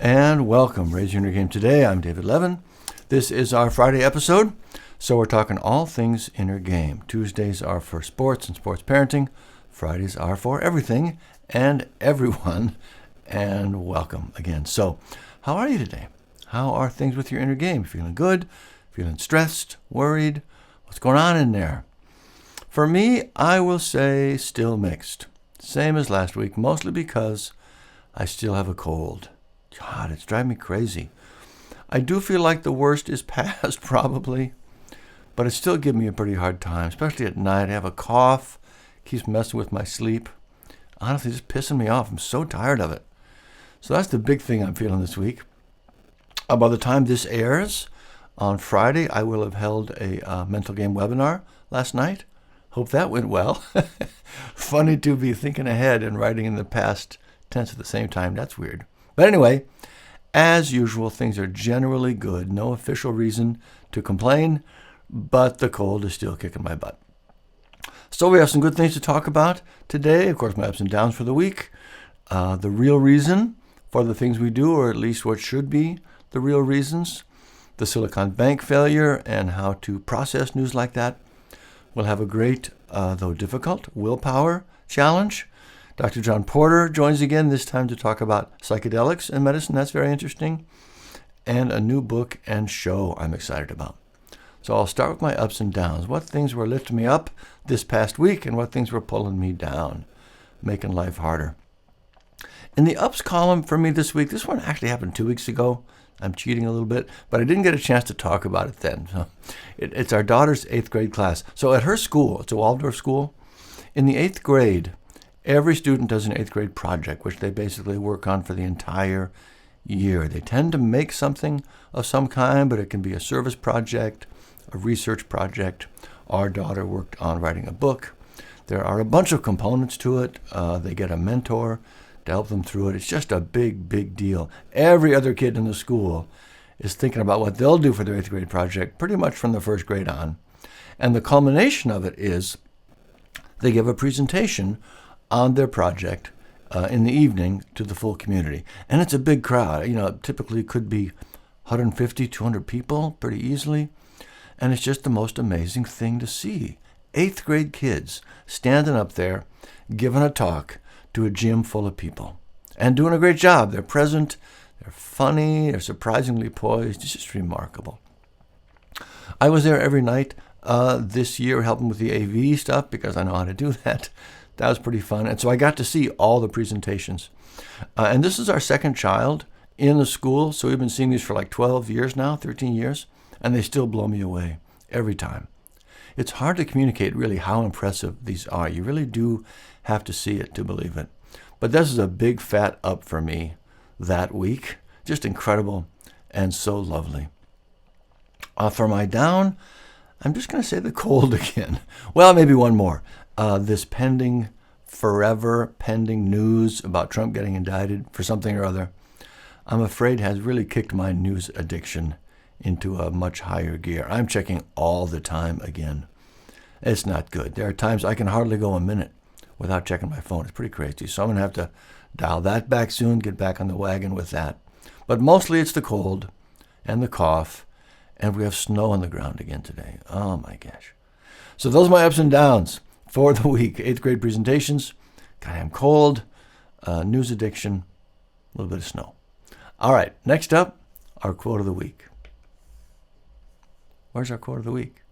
And welcome. Raise Your Inner Game today. I'm David Levin. This is our Friday episode, so we're talking all things inner game. Tuesdays are for sports and sports parenting. Fridays are for everything and everyone. And welcome again. So, how are you today? How are things with your inner game? Feeling good? Feeling stressed? Worried? What's going on in there? For me, I will say still mixed. Same as last week, mostly because I still have a cold. God, it's driving me crazy. I do feel like the worst is past, probably, but it's still giving me a pretty hard time, especially at night. I have a cough, keeps messing with my sleep. Honestly, just pissing me off. I'm so tired of it. So that's the big thing I'm feeling this week. By the time this airs, on Friday, I will have held a mental game webinar last night. Hope that went well. Funny to be thinking ahead and writing in the past tense at the same time. That's weird. But anyway, as usual, things are generally good. No official reason to complain, but the cold is still kicking my butt. So we have some good things to talk about today. Of course, my ups and downs for the week. The real reason for the things we do, or at least what should be the real reasons. The Silicon Bank failure and how to process news like that. We'll have a great, though difficult, willpower challenge. Dr. John Porter joins again, this time to talk about psychedelics in medicine. That's very interesting. And a new book and show I'm excited about. So I'll start with my ups and downs. What things were lifting me up this past week and what things were pulling me down, making life harder. In the ups column for me this week, this one actually happened 2 weeks ago. I'm cheating a little bit, but I didn't get a chance to talk about it then. So it's our daughter's 8th grade class. So at her school, it's a Waldorf school, in the 8th grade, every student does an 8th grade project, which they basically work on for the entire year. They tend to make something of some kind, but it can be a service project, a research project. Our daughter worked on writing a book. There are a bunch of components to it. They get a mentor to help them through it. It's just a big, big deal. Every other kid in the school is thinking about what they'll do for their 8th grade project pretty much from the 1st grade on. And the culmination of it is they give a presentation on their project in the evening to the full community. And it's a big crowd. It typically could be 150, 200 people pretty easily. And it's just the most amazing thing to see. 8th grade kids standing up there giving a talk to a gym full of people and doing a great job. They're present, they're funny, they're surprisingly poised. It's just remarkable. I was there every night this year helping with the AV stuff because I know how to do that. That was pretty fun. And so I got to see all the presentations. And this is our second child in the school. So we've been seeing these for like 12 years now, 13 years. And they still blow me away every time. It's hard to communicate really how impressive these are. You really do have to see it to believe it. But this is a big fat up for me that week. Just incredible and so lovely. For my down, I'm just going to say the cold again. Well, maybe one more. This forever pending news about Trump getting indicted for something or other, I'm afraid has really kicked my news addiction into a much higher gear. I'm checking all the time again. It's not good. There are times I can hardly go a minute without checking my phone. It's pretty crazy. So I'm going to have to dial that back soon, get back on the wagon with that. But mostly it's the cold and the cough, and we have snow on the ground again today. Oh my gosh. So those are my ups and downs for the week. 8th grade presentations, goddamn cold, news addiction, a little bit of snow. All right, next up, our quote of the week. Where's our quote of the week?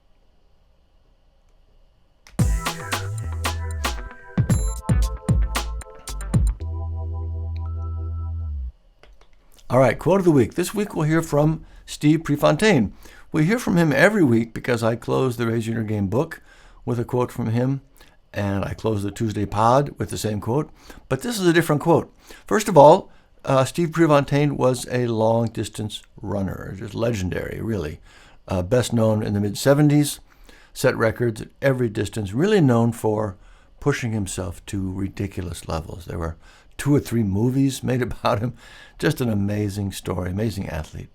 All right, quote of the week. This week we'll hear from Steve Prefontaine. We hear from him every week because I close the Raise Your Inner Game book with a quote from him, and I close the Tuesday pod with the same quote. But this is a different quote. First of all, Steve Prefontaine was a long-distance runner, just legendary, really. Best known in the mid-'70s, set records at every distance, really known for pushing himself to ridiculous levels. There were 2 or 3 movies made about him. Just an amazing story, amazing athlete.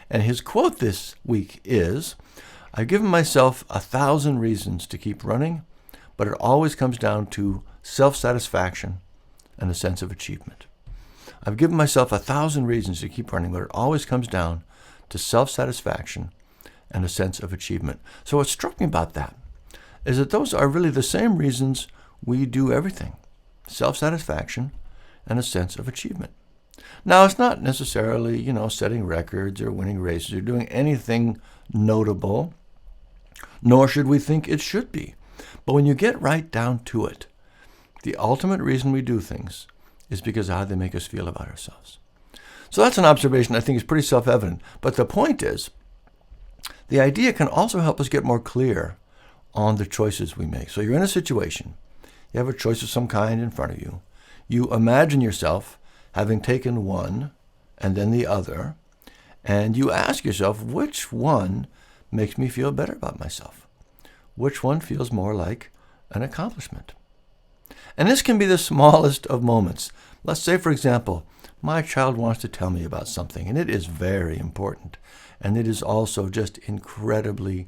And his quote this week is, I've given myself 1,000 reasons to keep running, but it always comes down to self-satisfaction and a sense of achievement. I've given myself 1,000 reasons to keep running, but it always comes down to self-satisfaction and a sense of achievement. So what struck me about that is that those are really the same reasons we do everything. Self-satisfaction and a sense of achievement. Now, it's not necessarily, setting records or winning races or doing anything notable, nor should we think it should be. But when you get right down to it, the ultimate reason we do things is because of how they make us feel about ourselves. So that's an observation I think is pretty self-evident. But the point is, the idea can also help us get more clear on the choices we make. So you're in a situation, you have a choice of some kind in front of you. You imagine yourself having taken one and then the other, and you ask yourself, which one makes me feel better about myself? Which one feels more like an accomplishment? And this can be the smallest of moments. Let's say, for example, my child wants to tell me about something, and it is very important. And it is also just incredibly,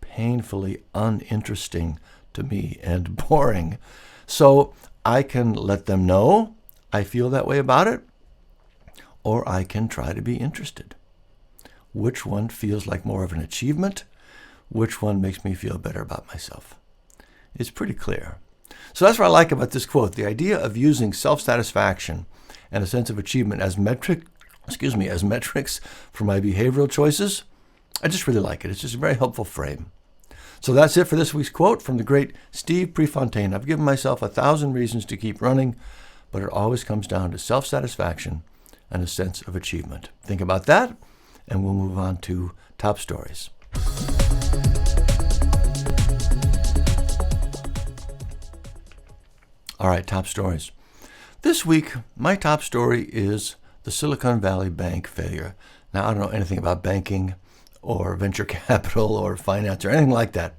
painfully uninteresting to me and boring. So I can let them know I feel that way about it, or I can try to be interested. Which one feels like more of an achievement? Which one makes me feel better about myself? It's pretty clear. So that's what I like about this quote, the idea of using self-satisfaction and a sense of achievement as metrics for my behavioral choices. I just really like it. It's just a very helpful frame. So that's it for this week's quote from the great Steve Prefontaine. I've given myself 1,000 reasons to keep running, but it always comes down to self-satisfaction and a sense of achievement. Think about that, and we'll move on to top stories. All right, top stories. This week, my top story is the Silicon Valley Bank failure. Now, I don't know anything about banking or venture capital or finance or anything like that.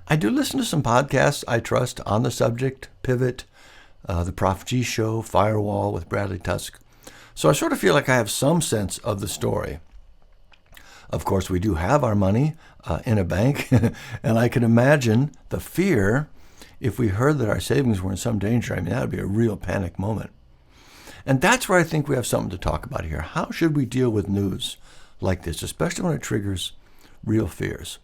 I do listen to some podcasts I trust on the subject, Pivot, the Prof G Show, Firewall with Bradley Tusk. So I sort of feel like I have some sense of the story. Of course, we do have our money in a bank, and I can imagine the fear if we heard that our savings were in some danger. I mean, that would be a real panic moment. And that's where I think we have something to talk about here. How should we deal with news like this, especially when it triggers real fears?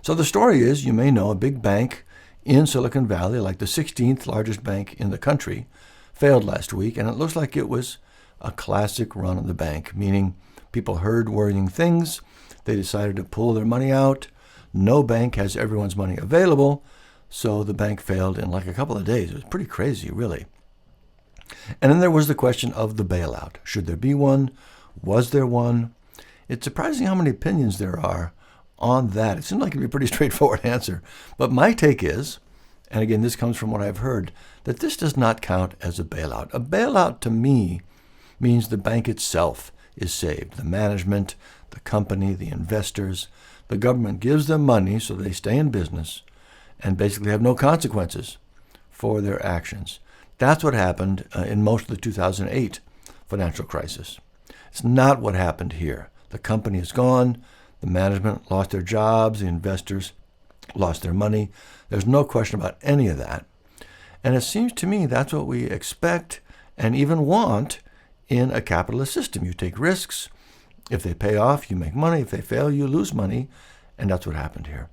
So the story is, you may know, a big bank in Silicon Valley, like the 16th largest bank in the country, failed last week, and it looks like it was a classic run on the bank, meaning people heard worrying things, they decided to pull their money out. No bank has everyone's money available, so the bank failed in like a couple of days. It was pretty crazy, really. And then there was the question of the bailout. Should there be one? Was there one? It's surprising how many opinions there are on that. It seems like it'd be a pretty straightforward answer. But my take is, and again, this comes from what I've heard, that this does not count as a bailout. A bailout to me means the bank itself is saved. The management, the company, the investors, the government gives them money so they stay in business and basically have no consequences for their actions. That's what happened in most of the 2008 financial crisis. It's not what happened here. The company is gone, the management lost their jobs, the investors lost their money. There's no question about any of that. And it seems to me that's what we expect and even want in a capitalist system. You take risks. If they pay off, you make money. If they fail, you lose money. And that's what happened here.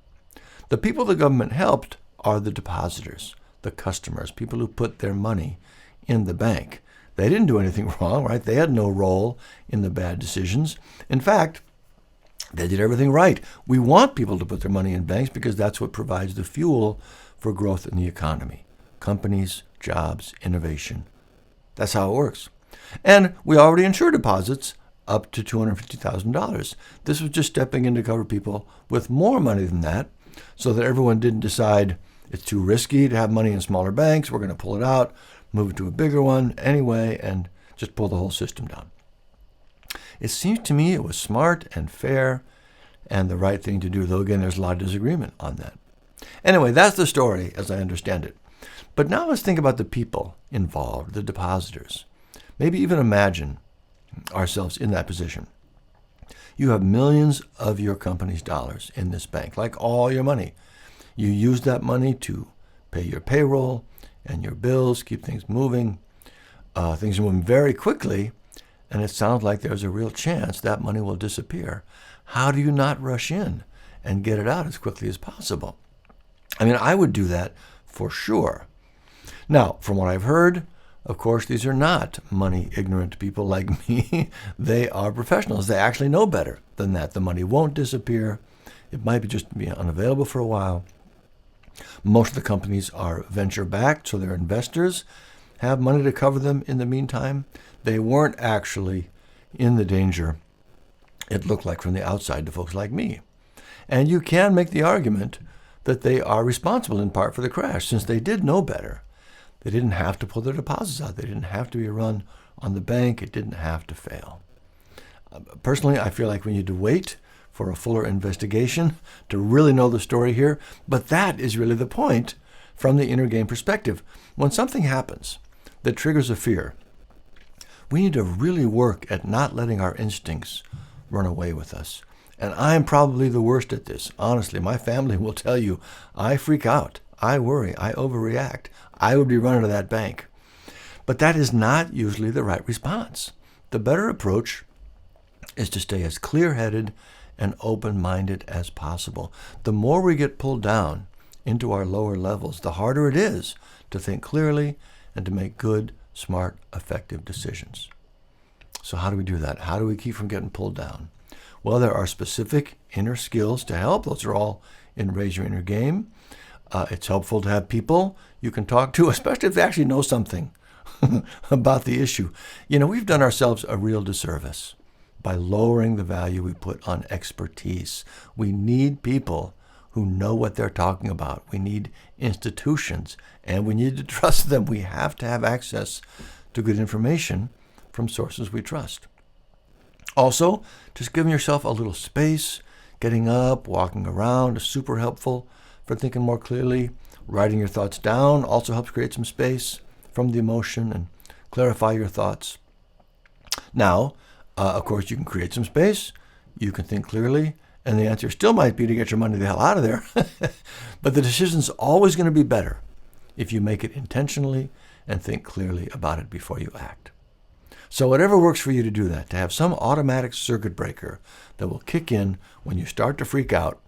The people the government helped are the depositors, the customers, people who put their money in the bank. They didn't do anything wrong, right? They had no role in the bad decisions. In fact, they did everything right. We want people to put their money in banks because that's what provides the fuel for growth in the economy. Companies, jobs, innovation. That's how it works. And we already insure deposits up to $250,000. This was just stepping in to cover people with more money than that so that everyone didn't decide it's too risky to have money in smaller banks. We're going to pull it out, move it to a bigger one anyway, and just pull the whole system down. It seems to me it was smart and fair and the right thing to do, though, again, there's a lot of disagreement on that. Anyway, that's the story as I understand it. But now let's think about the people involved, the depositors. Maybe even imagine ourselves in that position. You have millions of your company's dollars in this bank, like all your money. You use that money to pay your payroll and your bills, keep things moving. things are moving very quickly, and it sounds like there's a real chance that money will disappear. How do you not rush in and get it out as quickly as possible? I mean, I would do that for sure. Now, from what I've heard, of course, these are not money-ignorant people like me. They are professionals. They actually know better than that. The money won't disappear. It might be just be unavailable for a while. Most of the companies are venture-backed, so their investors have money to cover them in the meantime. They weren't actually in the danger it looked like from the outside to folks like me. And you can make the argument that they are responsible in part for the crash, since they did know better. They didn't have to pull their deposits out. They didn't have to be a run on the bank. It didn't have to fail. Personally, I feel like we need to wait for a fuller investigation to really know the story here. But that is really the point from the inner game perspective. When something happens that triggers a fear, we need to really work at not letting our instincts run away with us. And I'm probably the worst at this. Honestly, my family will tell you, I freak out. I worry. I overreact. I would be running to that bank. But that is not usually the right response. The better approach is to stay as clear-headed and open-minded as possible. The more we get pulled down into our lower levels, the harder it is to think clearly and to make good, smart, effective decisions. So how do we do that? How do we keep from getting pulled down? Well, there are specific inner skills to help. Those are all in Raise Your Inner Game. It's helpful to have people you can talk to, especially if they actually know something about the issue. You know, we've done ourselves a real disservice by lowering the value we put on expertise. We need people who know what they're talking about. We need institutions, and we need to trust them. We have to have access to good information from sources we trust. Also, just giving yourself a little space, getting up, walking around is super helpful for thinking more clearly. Writing your thoughts down also helps create some space from the emotion and clarify your thoughts. Now, of course, you can create some space, you can think clearly, and the answer still might be to get your money the hell out of there. But the decision's always going to be better if you make it intentionally and think clearly about it before you act. So whatever works for you to do that, to have some automatic circuit breaker that will kick in when you start to freak out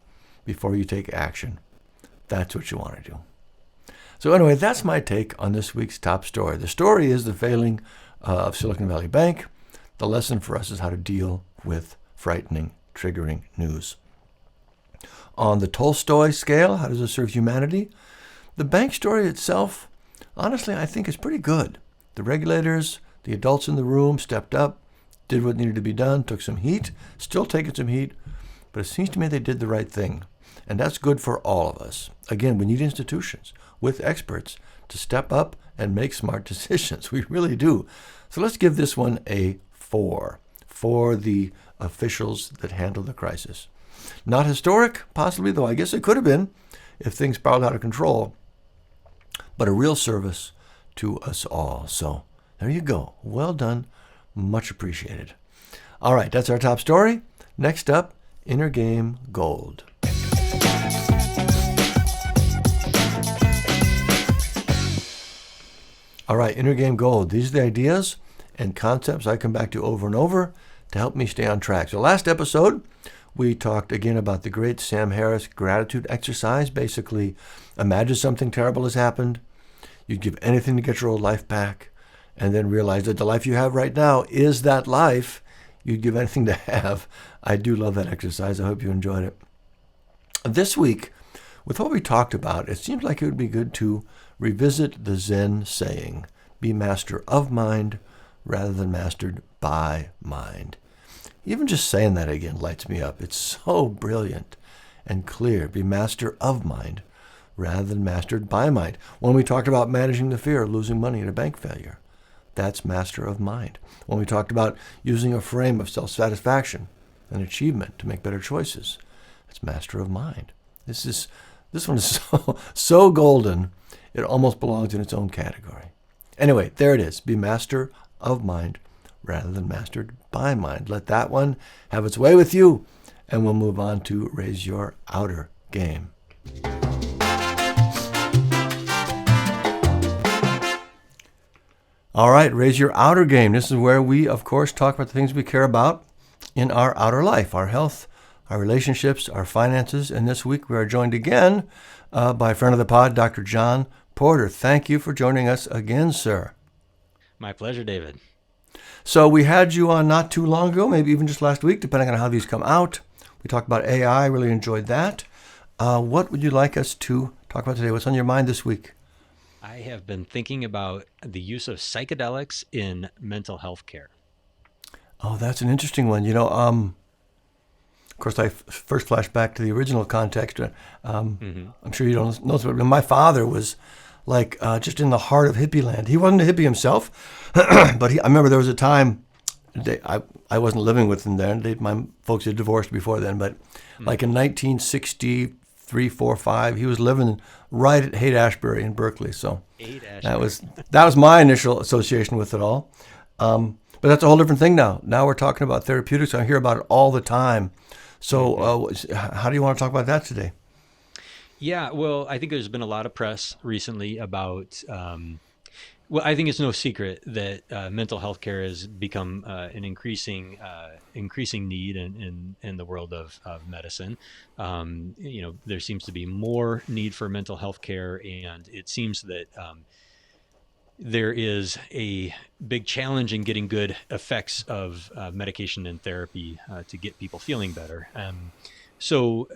before you take action, that's what you want to do. So anyway, that's my take on this week's top story. The story is the failing of Silicon Valley Bank. The lesson for us is how to deal with frightening, triggering news. On the Tolstoy scale, how does it serve humanity? The bank story itself, honestly, I think is pretty good. The regulators, the adults in the room stepped up, did what needed to be done, took some heat, still taking some heat, but it seems to me they did the right thing. And that's good for all of us. Again, we need institutions with experts to step up and make smart decisions. We really do. So let's give this one a 4 for the officials that handled the crisis. Not historic, possibly, though I guess it could have been if things spiraled out of control, but a real service to us all. So there you go. Well done. Much appreciated. All right, that's our top story. Next up, Inner Game Gold. All right, Inner Game Gold. These are the ideas and concepts I come back to over and over to help me stay on track. So last episode, we talked again about the great Sam Harris gratitude exercise. Basically, imagine something terrible has happened. You'd give anything to get your old life back, and then realize that the life you have right now is that life you'd give anything to have. I do love that exercise. I hope you enjoyed it. This week, with what we talked about, it seems like it would be good to revisit the Zen saying, be master of mind rather than mastered by mind. Even just saying that again lights me up. It's so brilliant and clear. Be master of mind rather than mastered by mind. When we talked about managing the fear of losing money in a bank failure, that's master of mind. When we talked about using a frame of self-satisfaction and achievement to make better choices, that's master of mind. This one is so golden, it almost belongs in its own category. Anyway, there it is. Be master of mind rather than mastered by mind. Let that one have its way with you, and we'll move on to Raise Your Outer Game. All right, raise your outer game. This is where we, of course, talk about the things we care about in our outer life, our health, our relationships, our finances. And this week we are joined again by a friend of the pod, Dr. John Porter. Thank you for joining us again, sir. My pleasure, David. So we had you on not too long ago, maybe even just last week, depending on how these come out. We talked about AI, really enjoyed that. What would you like us to talk about today? What's on your mind this week? I have been thinking about the use of psychedelics in mental health care. Oh, that's an interesting one. Of course, first flash back to the original context. Hmm. I'm sure you don't know this, but my father was like just in the heart of hippie land. He wasn't a hippie himself, but I remember there was a time I wasn't living with them then. My folks had divorced before then, but like in 1963, 4, 5, he was living right at Haight-Ashbury in Berkeley. So Eight that Ashbury. was that was my initial association with it all. But that's a whole different thing now. Now we're talking about therapeutics. I hear about it all the time. Hmm. So how do you want to talk about that today? Yeah, well, I think there's been a lot of press recently about. Well, I think it's no secret that mental health care has become an increasing need in the world of medicine. There seems to be more need for mental health care, and it seems that there is a big challenge in getting good effects of medication and therapy to get people feeling better. So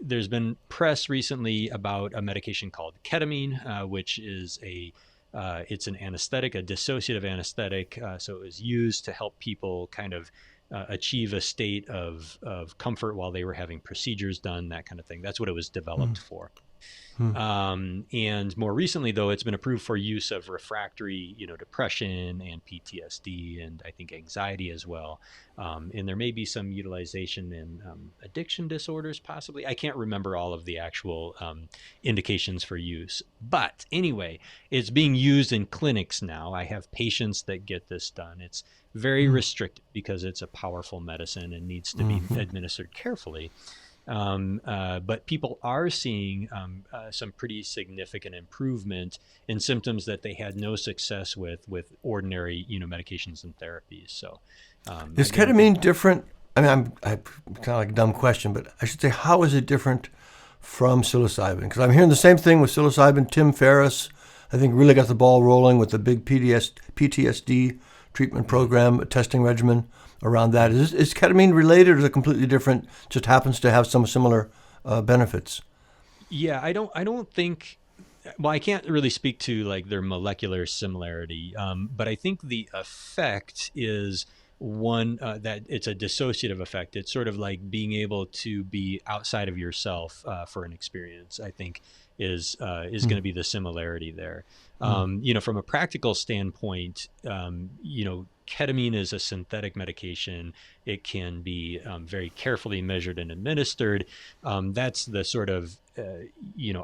there's been press recently about a medication called ketamine, which is it's an anesthetic, a dissociative anesthetic. So it was used to help people kind of achieve a state of comfort while they were having procedures done, that kind of thing. That's what it was Hmm. developed for. Hmm. And more recently, though, it's been approved for use of refractory, depression and PTSD, and I think anxiety as well. And there may be some utilization in addiction disorders, possibly. I can't remember all of the actual indications for use. But anyway, it's being used in clinics now. I have patients that get this done. It's very Hmm. restricted because it's a powerful medicine and needs to be Hmm. administered carefully. But people are seeing some pretty significant improvement in symptoms that they had no success with ordinary, medications and therapies. So, Is again, I think ketamine different? I mean, I kind of like a dumb question, but I should say, how is it different from psilocybin? Because I'm hearing the same thing with psilocybin. Tim Ferriss, I think, really got the ball rolling with the big PTSD treatment mhm, program, testing regimen around that. mhm. Is ketamine related, or is it completely different? Just happens to have some similar benefits. Yeah, I don't think. Well, I can't really speak to like their molecular similarity, but I think the effect is one that it's a dissociative effect. It's sort of like being able to be outside of yourself for an experience. I think is Hmm. going to be the similarity there. Hmm. From a practical standpoint, ketamine is a synthetic medication. It can be very carefully measured and administered. That's the sort of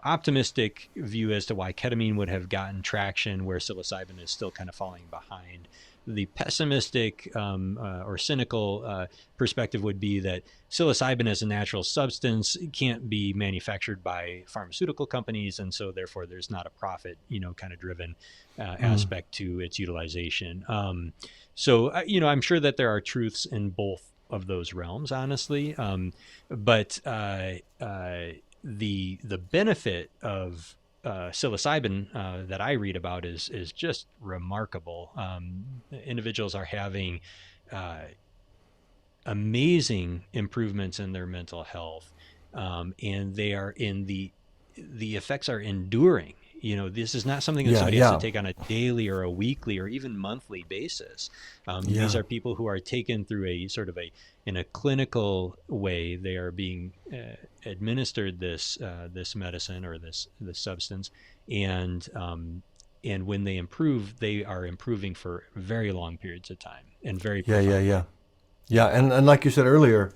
optimistic view as to why ketamine would have gotten traction where psilocybin is still kind of falling behind. The pessimistic or cynical perspective would be that psilocybin as a natural substance can't be manufactured by pharmaceutical companies, and so therefore there's not a profit, kind of driven Hmm. aspect to its utilization. I'm sure that there are truths in both of those realms, honestly. But the benefit of psilocybin that I read about is just remarkable. Individuals are having uh, amazing improvements in their mental health, and they are in the effects are enduring. This is not something that Yeah, somebody has to yeah, take on a daily or a weekly or even monthly basis. These yeah. are people who are taken through a sort of in a clinical way. They are being administered this medicine or this substance, and and when they improve, they are improving for very long periods of time and very Yeah, yeah, yeah. profoundly. Yeah, and like you said earlier,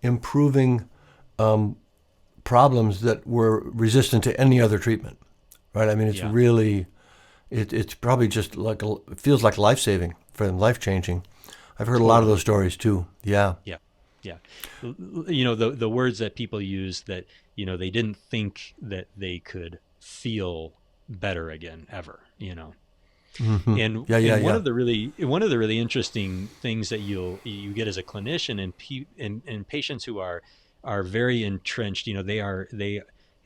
improving problems that were resistant to any other treatment, right? I mean, it's Yeah. really, it's probably just like, it feels like life saving for them, life changing. I've heard a lot of those Totally. stories too. Yeah. Yeah. Yeah. The words that people use that, they didn't think that they could feel better again ever. Mm-hmm. And Yeah, yeah, one yeah. of the really interesting things that you get as a clinician and patients who are very entrenched,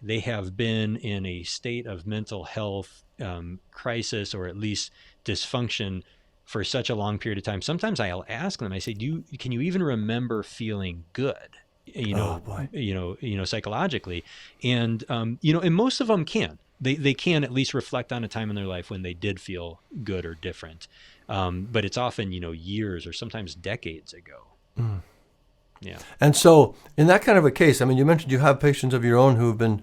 they have been in a state of mental health crisis, or at least dysfunction, for such a long period of time. Sometimes I'll ask them, I say, can you even remember feeling good? Oh boy. Psychologically. And and most of them can. They can at least reflect on a time in their life when they did feel good or different. But it's often, years or sometimes decades ago. Yeah. And so, in that kind of a case, I mean, you mentioned you have patients of your own who have been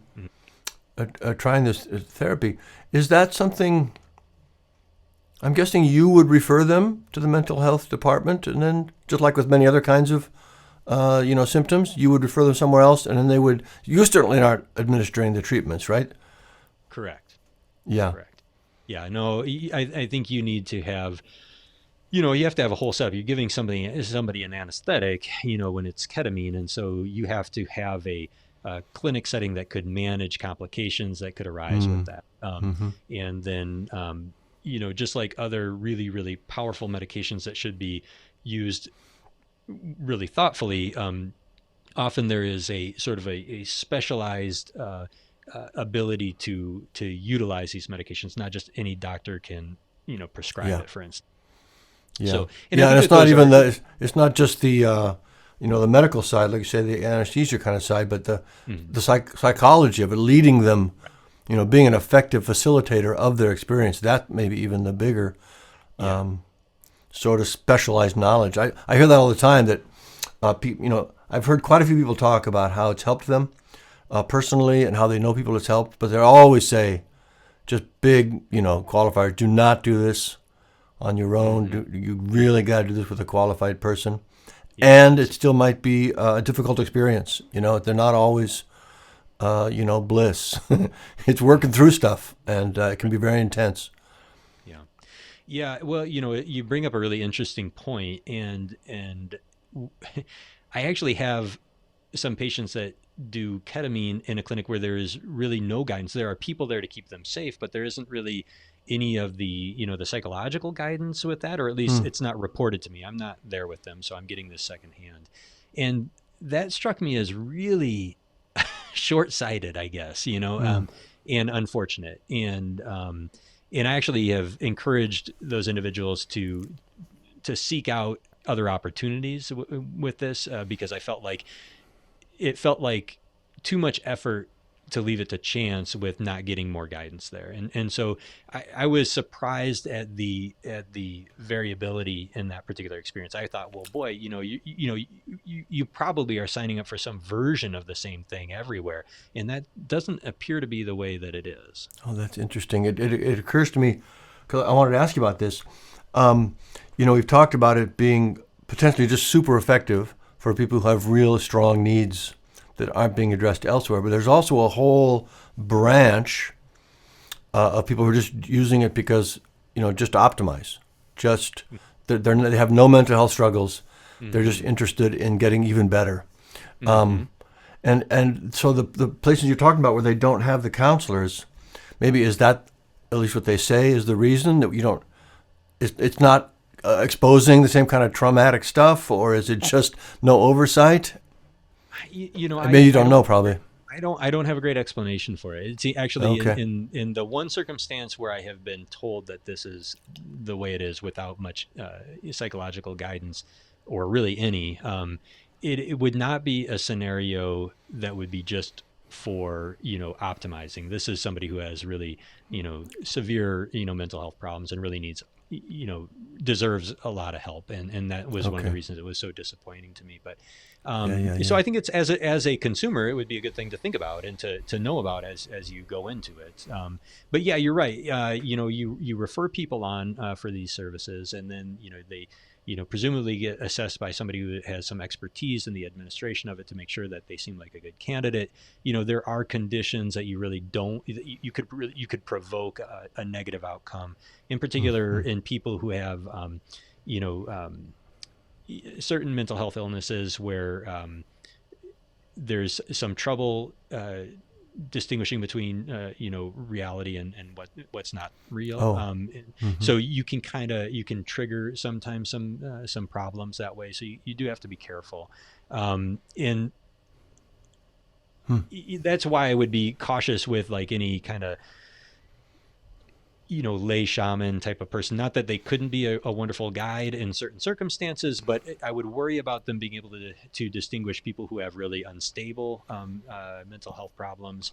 Mhm. trying this therapy. Is that something? I'm guessing you would refer them to the mental health department, and then, just like with many other kinds of, symptoms, you would refer them somewhere else, and then they would. You certainly aren't administering the treatments, right? Correct. Yeah. Correct. Yeah. No, I think you need to have, you have to have a whole setup. You're giving somebody an anesthetic, when it's ketamine. And so you have to have a clinic setting that could manage complications that could arise with Mm. that. Mm-hmm. And then, just like other really, really powerful medications that should be used really thoughtfully, often there is a sort of a specialized ability to utilize these medications. Not just any doctor can, prescribe Yeah. it, for instance. Yeah. So, and I Yeah, and think it's that not those even are, it's not just the the medical side, like you say, the anesthesia kind of side, but the Mhm. psychology of it, leading them, being an effective facilitator of their experience. That may be even the bigger Yeah. sort of specialized knowledge. I hear that all the time. That I've heard quite a few people talk about how it's helped them personally and how they know people it's helped, but they always say just big qualifiers: do not do this on your own. Hmm. You really got to do this with a qualified person. And it Yes. still might be a difficult experience. They're not always, bliss. It's working through stuff, and it can Right. be very intense. Yeah. Yeah. Well, you bring up a really interesting point, and I actually have some patients that do ketamine in a clinic where there is really no guidance. There are people there to keep them safe, but there isn't really any of the, the psychological guidance with that, or at least Hmm. it's not reported to me. I'm not there with them, so I'm getting this secondhand. And that struck me as really short-sighted, I guess, Hmm. and unfortunate. And I actually have encouraged those individuals to seek out other opportunities with this, because I felt like too much effort to leave it to chance with not getting more guidance there. And so I was surprised at the variability in that particular experience. I thought, well, boy, you probably are signing up for some version of the same thing everywhere, and that doesn't appear to be the way that it is. Oh, that's interesting. It occurs to me because I wanted to ask you about this. Um, we've talked about it being potentially just super effective for people who have real strong needs that aren't being addressed elsewhere. But there's also a whole branch of people who are just using it because just to optimize, just they have no mental health struggles. They're just Mm-hmm. interested in getting even better. Mm-hmm. And so the places you're talking about where they don't have the counselors, maybe is that at least what they say is the reason that you don't. It's not exposing the same kind of traumatic stuff, or is it just no oversight? Maybe you I don't don't know, probably. I don't have a great explanation for it. It's actually Okay. in the one circumstance where I have been told that this is the way it is without much psychological guidance, or really any. It would not be a scenario that would be just for optimizing. This is somebody who has really severe mental health problems and really needs you know deserves a lot of help, and that was one of the Okay. reasons it was so disappointing to me. But Yeah, yeah, so yeah. I think it's as a consumer, it would be a good thing to think about and to know about as you go into it. But yeah, you're right. You refer people on for these services, and then they presumably get assessed by somebody who has some expertise in the administration of it to make sure that they seem like a good candidate. There are conditions that you really don't. You could provoke a negative outcome, in particular Mm-hmm. in people who have you know. Certain mental health illnesses where there's some trouble distinguishing between reality and what's not real. Oh. So you can you can trigger sometimes some problems that way. So you do have to be careful, and that's why I would be cautious with like any kind of lay shaman type of person. Not that they couldn't be a wonderful guide in certain circumstances, but I would worry about them being able to distinguish people who have really unstable mental health problems.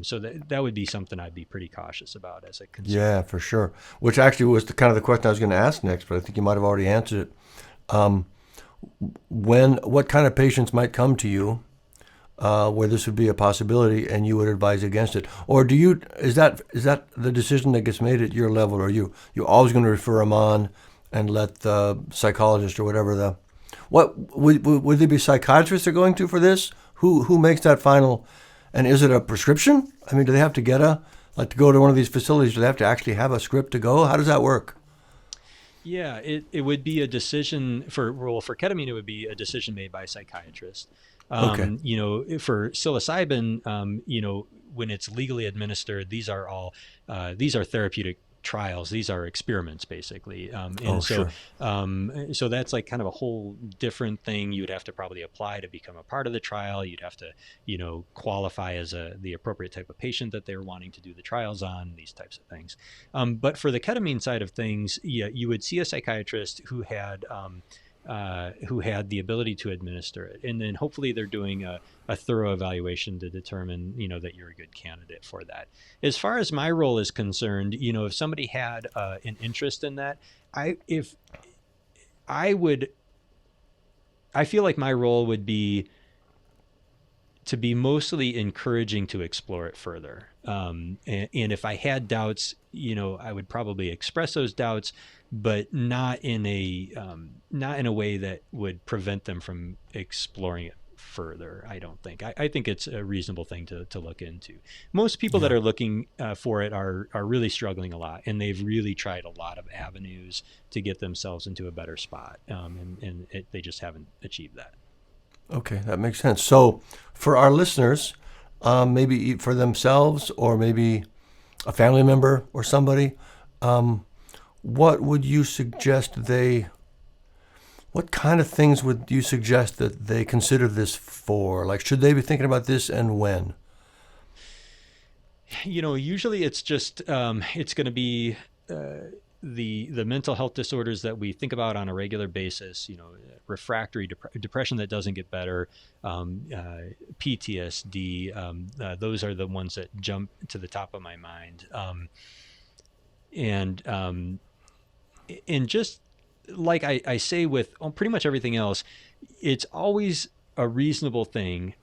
So that would be something I'd be pretty cautious about as a concern. Yeah, for sure. Which actually was the kind of the question I was going to ask next, but I think you might have already answered it. What kind of patients might come to you where this would be a possibility, and you would advise against it, or is that the decision that gets made at your level, or you're always going to refer them on and let the psychologist or whatever what would there be psychiatrists are going to for this? Who makes that final? And is it a prescription? I mean, do they have to get to go to one of these facilities? Do they have to actually have a script to go? How does that work? Yeah, it would be a decision for ketamine. It would be a decision made by a psychiatrist. Okay. For psilocybin, when it's legally administered, these are therapeutic trials. These are experiments, basically. Sure. So that's like kind of a whole different thing. You would have to probably apply to become a part of the trial. You'd have to, qualify as the appropriate type of patient that they're wanting to do the trials on, these types of things. But for the ketamine side of things, yeah, you would see a psychiatrist who had the ability to administer it. And then hopefully they're doing a thorough evaluation to determine, that you're a good candidate for that. As far as my role is concerned, if somebody had an interest in that, I feel like my role would be to be mostly encouraging to explore it further. And if I had doubts, I would probably express those doubts, but not in a way that would prevent them from exploring it further. I don't think. I think it's a reasonable thing to look into. Most people that are looking for it are really struggling a lot, and they've really tried a lot of avenues to get themselves into a better spot, and they just haven't achieved that. Okay, that makes sense. So for our listeners, maybe for themselves or maybe a family member or somebody, what would you suggest what kind of things would you suggest that they consider this for? Like, should they be thinking about this, and when? Usually it's just, it's going to be the mental health disorders that we think about on a regular basis, refractory depression that doesn't get better, PTSD, those are the ones that jump to the top of my mind. And just like I say with pretty much everything else, it's always a reasonable thing,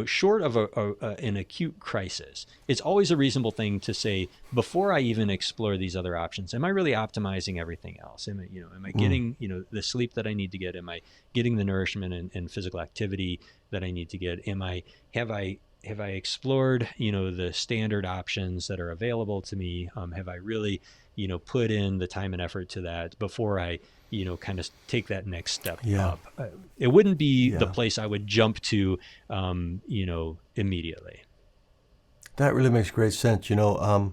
short of an acute crisis. It's always a reasonable thing to say, before I even explore these other options, am I really optimizing everything else? Am I getting, the sleep that I need to get? Am I getting the nourishment and physical activity that I need to get? Have I explored, the standard options that are available to me? Have I really, put in the time and effort to that before I, kind of take that next step up? It wouldn't be the place I would jump to, immediately. That really makes great sense. I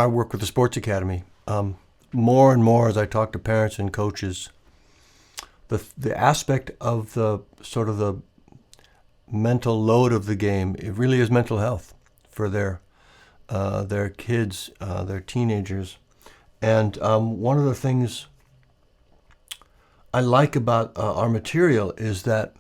work with the Sports Academy. More and more as I talk to parents and coaches, the aspect of the sort of the mental load of the game, it really is mental health for their kids, their teenagers. And one of the things I like about our material is that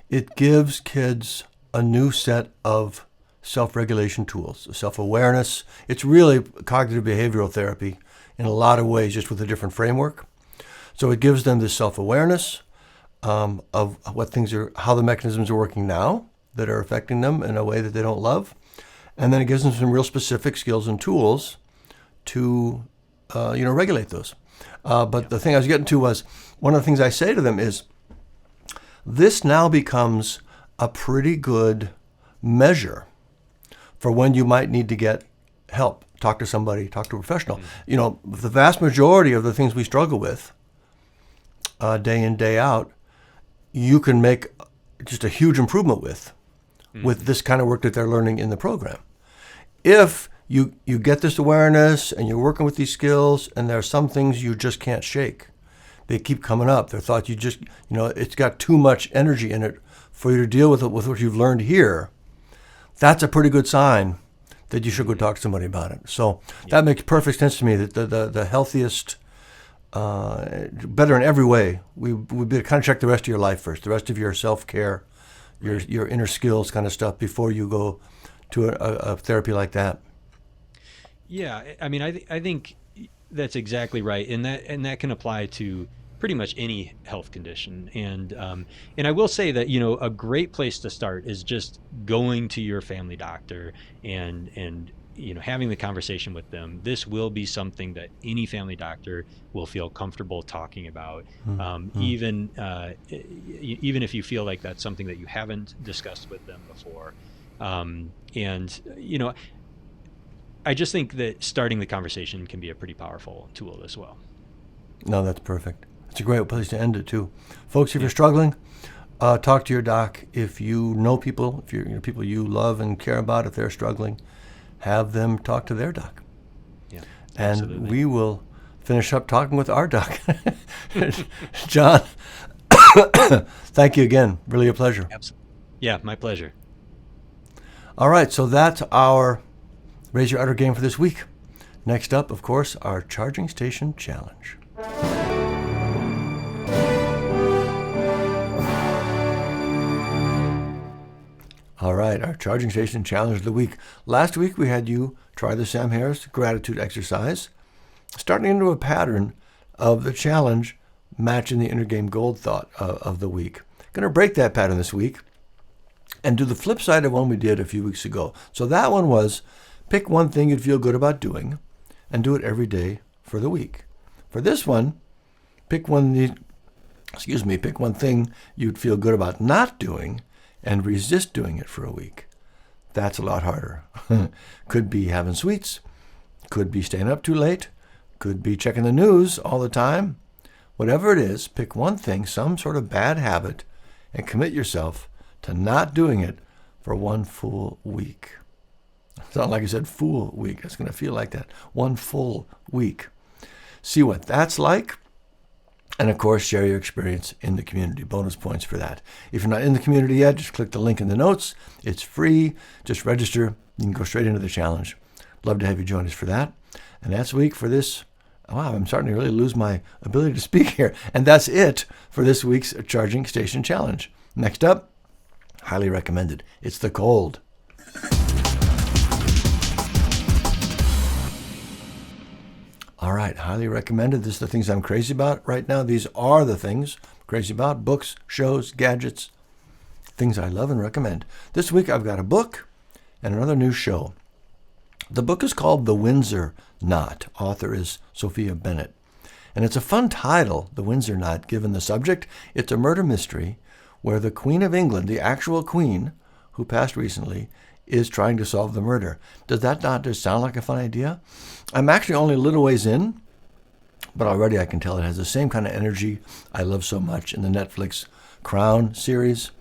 it gives kids a new set of self-regulation tools, self-awareness. It's really cognitive behavioral therapy in a lot of ways, just with a different framework. So it gives them this self-awareness of how the mechanisms are working now that are affecting them in a way that they don't love. And then it gives them some real specific skills and tools to, regulate those. But the thing I was getting to was, one of the things I say to them is, this now becomes a pretty good measure for when you might need to get help, talk to somebody, talk to a professional. Mm-hmm. The vast majority of the things we struggle with day in, day out, you can make just a huge improvement with with this kind of work that they're learning in the program. If you get this awareness and you're working with these skills and there are some things you just can't shake, they keep coming up. They're thought it's got too much energy in it for you to deal with it with what you've learned here. That's a pretty good sign that you should go talk to somebody about it. So that makes perfect sense to me, that the healthiest, better in every way, we kind of check the rest of your life first, the rest of your self-care, your inner skills kind of stuff before you go to a therapy like that. Yeah, I mean, I think that's exactly right, and that can apply to pretty much any health condition. And I will say that, a great place to start is just going to your family doctor and having the conversation with them. This will be something that any family doctor will feel comfortable talking about, even if you feel like that's something that you haven't discussed with them before. I just think that starting the conversation can be a pretty powerful tool as well. No, that's perfect. It's a great place to end it too. Folks, if you're struggling, talk to your doc. If you know people, if you're people you love and care about, if they're struggling, have them talk to their doc. Yeah, and absolutely. We will finish up talking with our doc. John, thank you again. Really a pleasure. Absolutely. Yeah, my pleasure. All right, so that's our Raise Your Udder game for this week. Next up, of course, our Charging Station Challenge. All right, our Charging Station Challenge of the week. Last week, we had you try the Sam Harris gratitude exercise, starting into a pattern of the challenge matching the inner game gold thought of the week. Going to break that pattern this week and do the flip side of one we did a few weeks ago. So that one was pick one thing you'd feel good about doing and do it every day for the week. For this one, pick one thing you'd feel good about not doing and resist doing it for a week. That's a lot harder. Could be having sweets, could be staying up too late, could be checking the news all the time. Whatever it is, pick one thing, some sort of bad habit, and commit yourself to not doing it for one full week. It's not like I said full week. It's going to feel like that. One full week. See what that's like. And of course, share your experience in the community. Bonus points for that. If you're not in the community yet, just click the link in the notes. It's free. Just register. You can go straight into the challenge. Love to have you join us for that. And that's week for this. Wow, I'm starting to really lose my ability to speak here. And that's it for this week's Charging Station Challenge. Next up, highly recommended. It's the cold. All right, highly recommended. This is the things I'm crazy about right now. These are the things I'm crazy about. Books, shows, gadgets, things I love and recommend. This week I've got a book and another new show. The book is called The Windsor Knot. Author is Sophia Bennett. And it's a fun title, The Windsor Knot, given the subject. It's a murder mystery where the Queen of England, the actual queen who passed recently, is trying to solve the murder. Does that not just sound like a fun idea? I'm actually only a little ways in, but already I can tell it has the same kind of energy I love so much in the Netflix Crown series.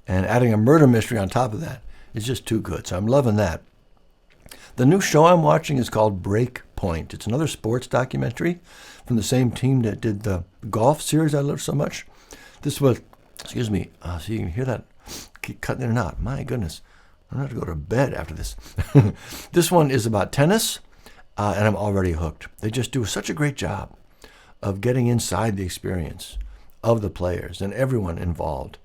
And adding a murder mystery on top of that is just too good. So I'm loving that. The new show I'm watching is called Break Point. It's another sports documentary from the same team that did the golf series I love so much. This was, so you can hear that keep cutting in and out. My goodness. I'm going to have to go to bed after this. This one is about tennis, and I'm already hooked. They just do such a great job of getting inside the experience of the players and everyone involved.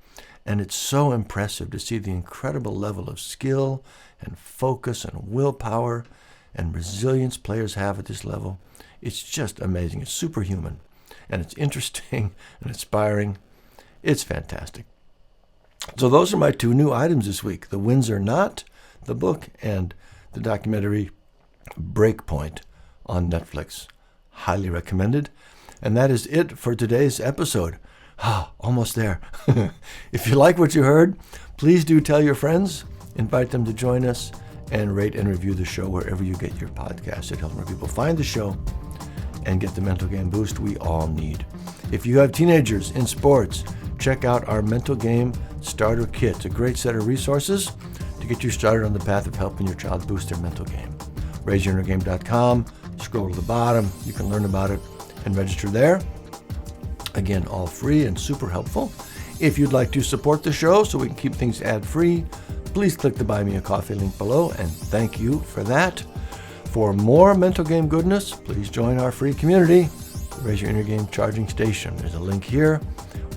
And it's so impressive to see the incredible level of skill and focus and willpower and resilience players have at this level. It's just amazing. It's superhuman, and it's interesting and inspiring. It's fantastic. So those are my two new items this week, The Windsor Knot, the book, and the documentary Breakpoint on Netflix. Highly recommended. And that is it for today's episode. Almost there. If you like what you heard, please do tell your friends, invite them to join us, and rate and review the show wherever you get your podcasts. It helps more people find the show and get the mental game boost we all need. If you have teenagers in sports, check out our Mental Game Starter Kit. It's a great set of resources to get you started on the path of helping your child boost their mental game. RaiseYourInnerGame.com. Scroll to the bottom. You can learn about it and register there. Again, all free and super helpful. If you'd like to support the show so we can keep things ad-free, please click the Buy Me a Coffee link below, and thank you for that. For more mental game goodness, please join our free community, Raise Your Inner Game Charging Station. There's a link here,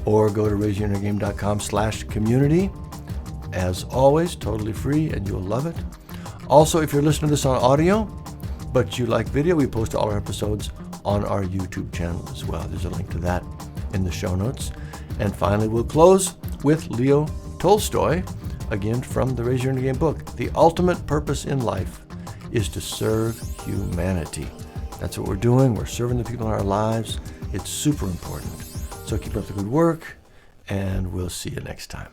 or go to raiseyourinnergame.com/community. As always, totally free, and you'll love it. Also, if you're listening to this on audio, but you like video, we post all our episodes on our YouTube channel as well. There's a link to that in the show notes. And finally, we'll close with Leo Tolstoy, again from the Raise Your Inner Game book. The ultimate purpose in life is to serve humanity. That's what we're doing. We're serving the people in our lives. It's super important. So keep up the good work, and we'll see you next time.